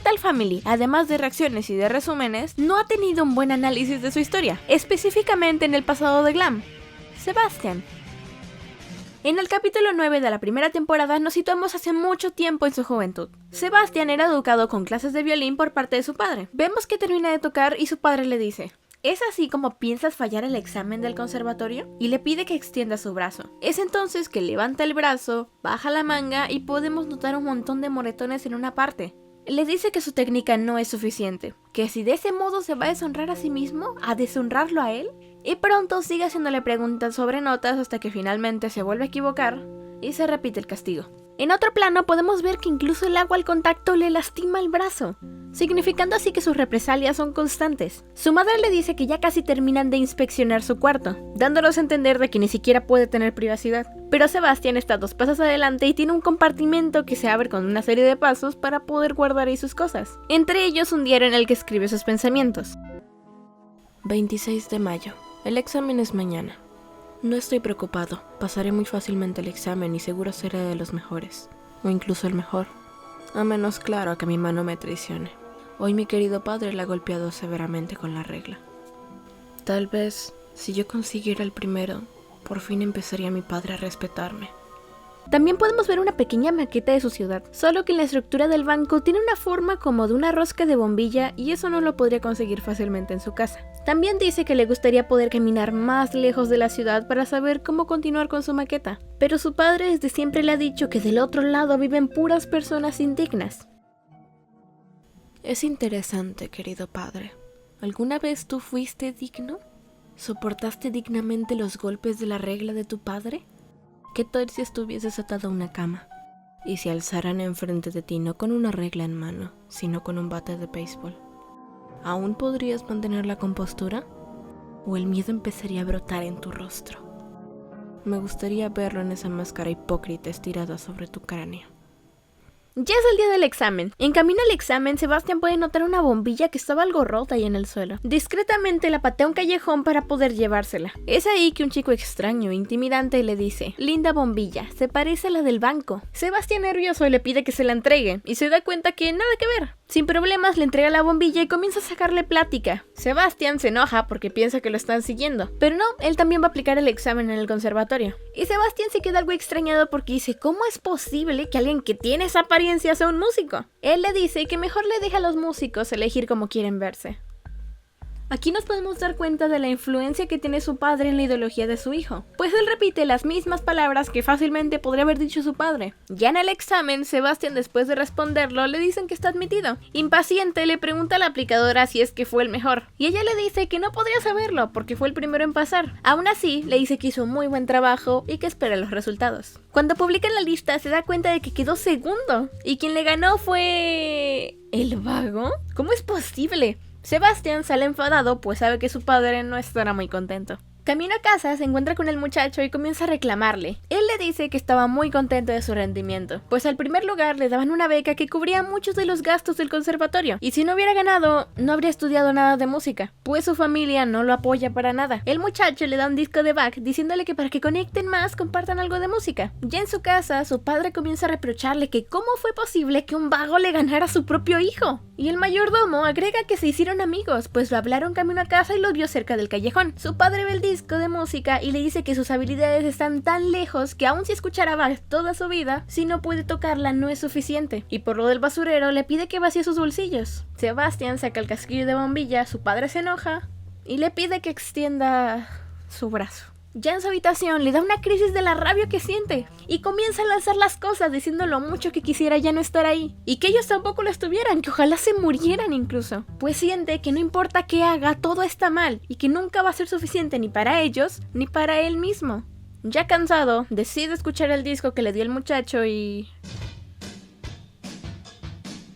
Fatal Family, además de reacciones y de resúmenes, no ha tenido un buen análisis de su historia, específicamente en el pasado de Glam, Sebastian. En el capítulo 9 de la primera temporada nos situamos hace mucho tiempo en su juventud. Sebastian era educado con clases de violín por parte de su padre. Vemos que termina de tocar y su padre le dice: ¿es así como piensas fallar el examen del conservatorio? Y le pide que extienda su brazo. Es entonces que levanta el brazo, baja la manga y podemos notar un montón de moretones en una parte. Le dice que su técnica no es suficiente, que si de ese modo se va a deshonrar a sí mismo, a deshonrarlo a él. Y pronto sigue haciéndole preguntas sobre notas hasta que finalmente se vuelve a equivocar y se repite el castigo. En otro plano podemos ver que incluso el agua al contacto le lastima el brazo, significando así que sus represalias son constantes. Su madre le dice que ya casi terminan de inspeccionar su cuarto, dándonos a entender de que ni siquiera puede tener privacidad. Pero Sebastian está 2 pasos adelante y tiene un compartimento que se abre con una serie de pasos para poder guardar ahí sus cosas. Entre ellos un diario en el que escribe sus pensamientos. 26 de mayo. El examen es mañana. No estoy preocupado, pasaré muy fácilmente el examen y seguro seré de los mejores, o incluso el mejor. A menos, claro, que mi mano me traicione. Hoy mi querido padre la ha golpeado severamente con la regla. Tal vez, si yo consiguiera el primero, por fin empezaría mi padre a respetarme. También podemos ver una pequeña maqueta de su ciudad, solo que la estructura del banco tiene una forma como de una rosca de bombilla y eso no lo podría conseguir fácilmente en su casa. También dice que le gustaría poder caminar más lejos de la ciudad para saber cómo continuar con su maqueta, pero su padre desde siempre le ha dicho que del otro lado viven puras personas indignas. Es interesante, querido padre. ¿Alguna vez tú fuiste digno? ¿Soportaste dignamente los golpes de la regla de tu padre? ¿Qué tal si estuvieses atado a una cama? Y se alzaran enfrente de ti no con una regla en mano, sino con un bate de béisbol. ¿Aún podrías mantener la compostura? ¿O el miedo empezaría a brotar en tu rostro? Me gustaría verlo en esa máscara hipócrita estirada sobre tu cráneo. Ya es el día del examen. En camino al examen, Sebastian puede notar una bombilla que estaba algo rota ahí en el suelo. Discretamente la patea a un callejón para poder llevársela. Es ahí que un chico extraño e intimidante le dice: linda bombilla, se parece a la del banco. Sebastian, nervioso, le pide que se la entregue y se da cuenta que nada que ver. Sin problemas le entrega la bombilla y comienza a sacarle plática. Sebastian se enoja porque piensa que lo están siguiendo, pero no, él también va a aplicar el examen en el conservatorio. Y Sebastian se queda algo extrañado porque dice: ¿cómo es posible que alguien que tiene esa apariencia sea un músico? Él le dice que mejor le deja a los músicos elegir cómo quieren verse. Aquí nos podemos dar cuenta de la influencia que tiene su padre en la ideología de su hijo, pues él repite las mismas palabras que fácilmente podría haber dicho su padre. Ya en el examen, Sebastian, después de responderlo, le dicen que está admitido. Impaciente, le pregunta a la aplicadora si es que fue el mejor, y ella le dice que no podría saberlo porque fue el primero en pasar. Aún así, le dice que hizo muy buen trabajo y que espera los resultados. Cuando publican la lista, se da cuenta de que quedó segundo, y quien le ganó fue... ¿el vago? ¿Cómo es posible? Sebastian sale enfadado pues sabe que su padre no estará muy contento. Camino a casa se encuentra con el muchacho y comienza a reclamarle. Él le dice que estaba muy contento de su rendimiento, pues al primer lugar le daban una beca que cubría muchos de los gastos del conservatorio, y si no hubiera ganado, no habría estudiado nada de música, pues su familia no lo apoya para nada. El muchacho le da un disco de Bach diciéndole que para que conecten más compartan algo de música. Ya en su casa, su padre comienza a reprocharle que cómo fue posible que un vago le ganara a su propio hijo. Y el mayordomo agrega que se hicieron amigos, pues lo hablaron camino a casa y lo vio cerca del callejón. Su padre ve el disco de música y le dice que sus habilidades están tan lejos que aun si escuchara Bach toda su vida, si no puede tocarla no es suficiente. Y por lo del basurero le pide que vacíe sus bolsillos. Sebastian saca el casquillo de bombilla, su padre se enoja y le pide que extienda su brazo. Ya en su habitación le da una crisis de la rabia que siente y comienza a lanzar las cosas diciendo lo mucho que quisiera ya no estar ahí y que ellos tampoco lo estuvieran, que ojalá se murieran incluso, pues siente que no importa qué haga, todo está mal y que nunca va a ser suficiente ni para ellos ni para él mismo. Ya cansado, decide escuchar el disco que le dio el muchacho y...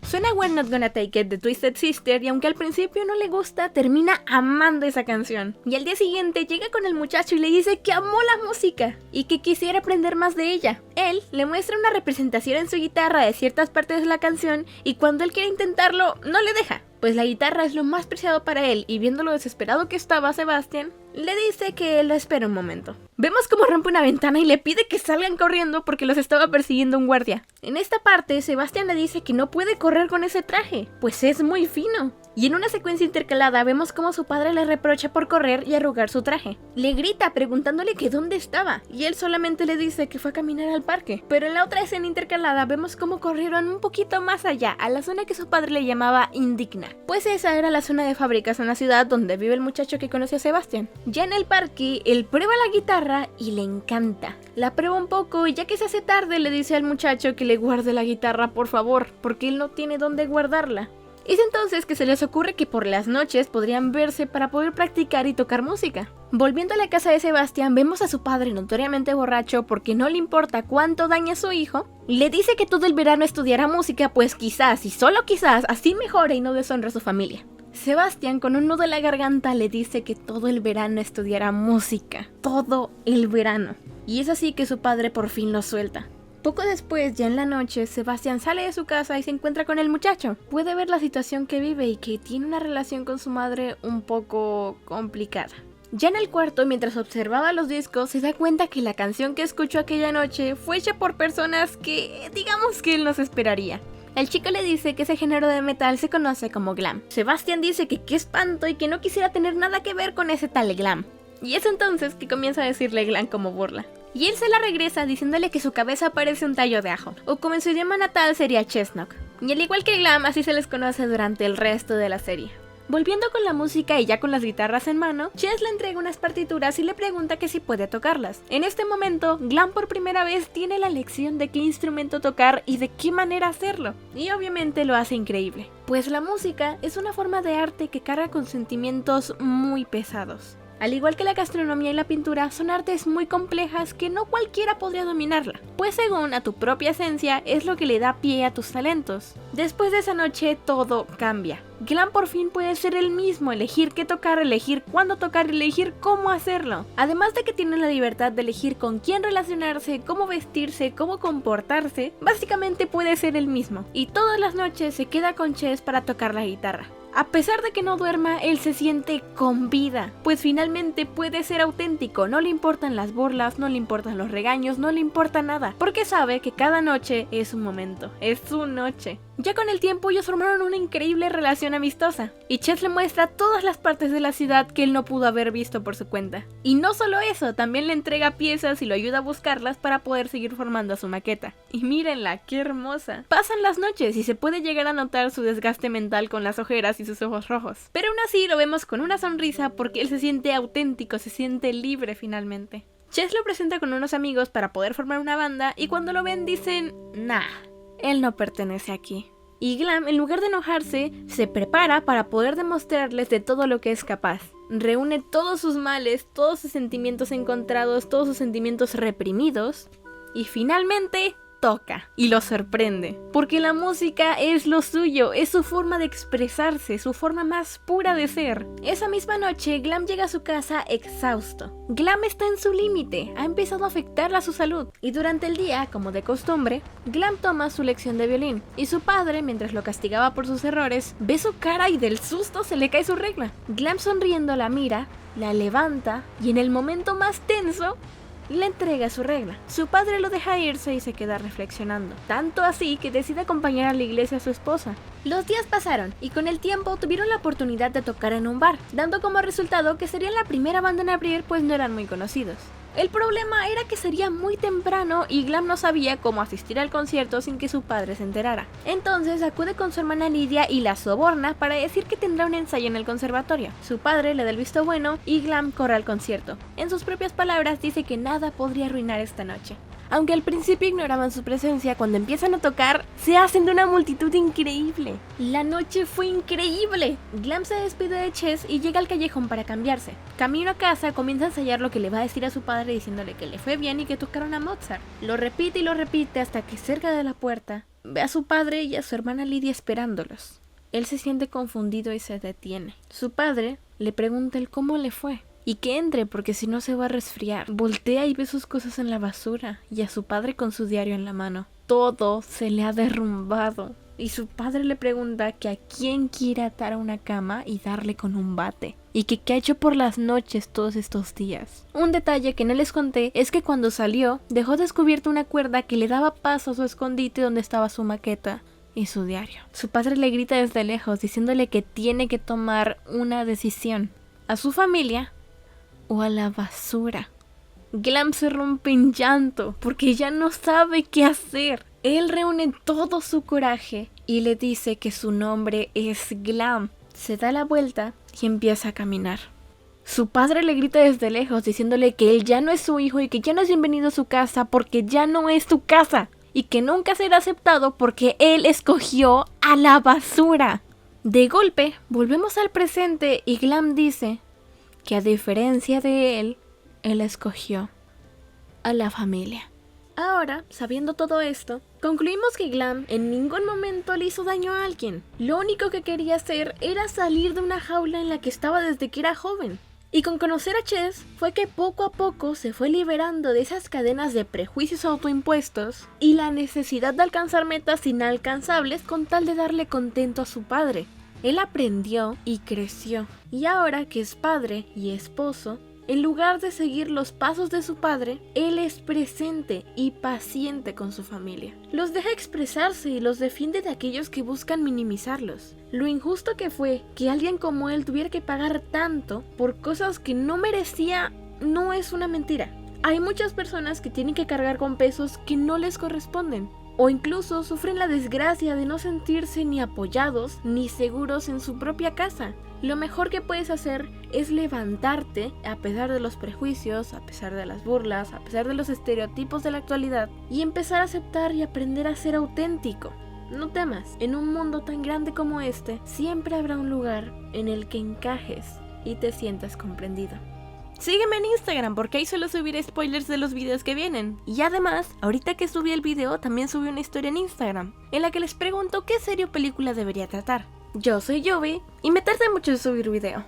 suena We're Not Gonna Take It de Twisted Sister y aunque al principio no le gusta, termina amando esa canción. Y al día siguiente llega con el muchacho y le dice que amó la música y que quisiera aprender más de ella. Él le muestra una representación en su guitarra de ciertas partes de la canción y cuando él quiere intentarlo, no le deja. pues la guitarra es lo más preciado para él, y viendo lo desesperado que estaba Sebastian, le dice que lo espera un momento. Vemos cómo rompe una ventana y le pide que salgan corriendo porque los estaba persiguiendo un guardia. En esta parte, Sebastian le dice que no puede correr con ese traje, pues es muy fino. Y en una secuencia intercalada vemos cómo su padre le reprocha por correr y arrugar su traje. Le grita preguntándole que dónde estaba, y él solamente le dice que fue a caminar al parque. Pero en la otra escena intercalada vemos cómo corrieron un poquito más allá, a la zona que su padre le llamaba Indigna, pues esa era la zona de fábricas en la ciudad donde vive el muchacho que conoció a Sebastian. Ya en el parque, él prueba la guitarra y le encanta. La prueba un poco y ya que se hace tarde le dice al muchacho que le guarde la guitarra por favor, porque él no tiene dónde guardarla. Es entonces que se les ocurre que por las noches podrían verse para poder practicar y tocar música. Volviendo a la casa de Sebastian, vemos a su padre notoriamente borracho porque no le importa cuánto daña a su hijo. Le dice que todo el verano estudiará música, pues quizás, y solo quizás, así mejore y no deshonre a su familia. Sebastian, con un nudo en la garganta, le dice que todo el verano estudiará música. Todo el verano. Y es así que su padre por fin lo suelta. Poco después, ya en la noche, Sebastian sale de su casa y se encuentra con el muchacho. Puede ver la situación que vive y que tiene una relación con su madre un poco complicada. Ya en el cuarto, mientras observaba los discos, se da cuenta que la canción que escuchó aquella noche fue hecha por personas que, digamos que él no se esperaría. El chico le dice que ese género de metal se conoce como glam. Sebastian dice que qué espanto y que no quisiera tener nada que ver con ese tal glam. Y es entonces que comienza a decirle glam como burla. Y él se la regresa diciéndole que su cabeza parece un tallo de ajo, o como en su idioma natal sería chestnut. Y al igual que glam, así se les conoce durante el resto de la serie. Volviendo con la música y ya con las guitarras en mano, Chess le entrega unas partituras y le pregunta que si puede tocarlas. En este momento, Glam por primera vez tiene la lección de qué instrumento tocar y de qué manera hacerlo. Y obviamente lo hace increíble, pues la música es una forma de arte que carga con sentimientos muy pesados. Al igual que la gastronomía y la pintura, son artes muy complejas que no cualquiera podría dominarla, pues según a tu propia esencia es lo que le da pie a tus talentos. Después de esa noche todo cambia. Glam por fin puede ser el mismo, elegir qué tocar, elegir cuándo tocar, elegir cómo hacerlo. Además de que tiene la libertad de elegir con quién relacionarse, cómo vestirse, cómo comportarse, básicamente puede ser el mismo. Y todas las noches se queda con Chess para tocar la guitarra. A pesar de que no duerma, él se siente con vida, pues finalmente puede ser auténtico, no le importan las burlas, no le importan los regaños, no le importa nada, porque sabe que cada noche es un momento, es su noche. Ya con el tiempo ellos formaron una increíble relación amistosa, y Chess le muestra todas las partes de la ciudad que él no pudo haber visto por su cuenta. Y no solo eso, también le entrega piezas y lo ayuda a buscarlas para poder seguir formando su maqueta. Y mírenla, qué hermosa. Pasan las noches y se puede llegar a notar su desgaste mental con las ojeras y sus ojos rojos. Pero aún así lo vemos con una sonrisa porque él se siente auténtico, se siente libre finalmente. Chess lo presenta con unos amigos para poder formar una banda y cuando lo ven dicen, nah, él no pertenece aquí. Y Glam, en lugar de enojarse, se prepara para poder demostrarles de todo lo que es capaz. Reúne todos sus males, todos sus sentimientos encontrados, todos sus sentimientos reprimidos y finalmente toca y lo sorprende, porque la música es lo suyo, es su forma de expresarse, su forma más pura de ser. Esa misma noche, Glam llega a su casa exhausto. Glam está en su límite, ha empezado a afectarle a su salud, y durante el día, como de costumbre, Glam toma su lección de violín, y su padre, mientras lo castigaba por sus errores, ve su cara y del susto se le cae su regla. Glam sonriendo la mira, la levanta, y en el momento más tenso, le entrega su regla. Su padre lo deja irse y se queda reflexionando, tanto así que decide acompañar a la iglesia a su esposa. Los días pasaron y con el tiempo tuvieron la oportunidad de tocar en un bar, dando como resultado que serían la primera banda en abrir, pues no eran muy conocidos. El problema era que sería muy temprano y Glam no sabía cómo asistir al concierto sin que su padre se enterara. Entonces acude con su hermana Lidia y la soborna para decir que tendrá un ensayo en el conservatorio. Su padre le da el visto bueno y Glam corre al concierto. En sus propias palabras dice que nada podría arruinar esta noche. Aunque al principio ignoraban su presencia, cuando empiezan a tocar, se hacen de una multitud increíble. La noche fue increíble. Glam se despide de Chess y llega al callejón para cambiarse. Camino a casa, comienza a ensayar lo que le va a decir a su padre diciéndole que le fue bien y que tocaron a Mozart. Lo repite y lo repite hasta que cerca de la puerta ve a su padre y a su hermana Lidia esperándolos. Él se siente confundido y se detiene. Su padre le pregunta el cómo le fue. Y que entre porque si no se va a resfriar. Voltea y ve sus cosas en la basura y a su padre con su diario en la mano. Todo se le ha derrumbado. y su padre le pregunta que a quién quiere atar a una cama y darle con un bate. Y que qué ha hecho por las noches todos estos días. Un detalle que no les conté es que cuando salió, dejó descubierta una cuerda que le daba paso a su escondite donde estaba su maqueta y su diario. Su padre le grita desde lejos diciéndole que tiene que tomar una decisión. ¿A su familia o a la basura? Glam se rompe en llanto porque ya no sabe qué hacer. Él reúne todo su coraje y le dice que su nombre es Glam. Se da la vuelta y empieza a caminar. Su padre le grita desde lejos diciéndole que él ya no es su hijo y que ya no es bienvenido a su casa porque ya no es su casa y que nunca será aceptado porque él escogió a la basura. De golpe, volvemos al presente y Glam dice que a diferencia de él escogió a la familia. Ahora, sabiendo todo esto, concluimos que Glam en ningún momento le hizo daño a alguien. Lo único que quería hacer era salir de una jaula en la que estaba desde que era joven. Y con conocer a Chess fue que poco a poco se fue liberando de esas cadenas de prejuicios autoimpuestos y la necesidad de alcanzar metas inalcanzables con tal de darle contento a su padre. Él aprendió y creció. Y ahora que es padre y esposo, en lugar de seguir los pasos de su padre, él es presente y paciente con su familia. Los deja expresarse y los defiende de aquellos que buscan minimizarlos. Lo injusto que fue que alguien como él tuviera que pagar tanto por cosas que no merecía no es una mentira. Hay muchas personas que tienen que cargar con pesos que no les corresponden. O incluso sufren la desgracia de no sentirse ni apoyados ni seguros en su propia casa. Lo mejor que puedes hacer es levantarte a pesar de los prejuicios, a pesar de las burlas, a pesar de los estereotipos de la actualidad y empezar a aceptar y aprender a ser auténtico. No temas, en un mundo tan grande como este, siempre habrá un lugar en el que encajes y te sientas comprendido. Sígueme en Instagram porque ahí suelo subir spoilers de los videos que vienen. Y además, ahorita que subí el video, también subí una historia en Instagram en la que les pregunto qué serie o película debería tratar. Yo soy Yubi y me tardé mucho en subir video.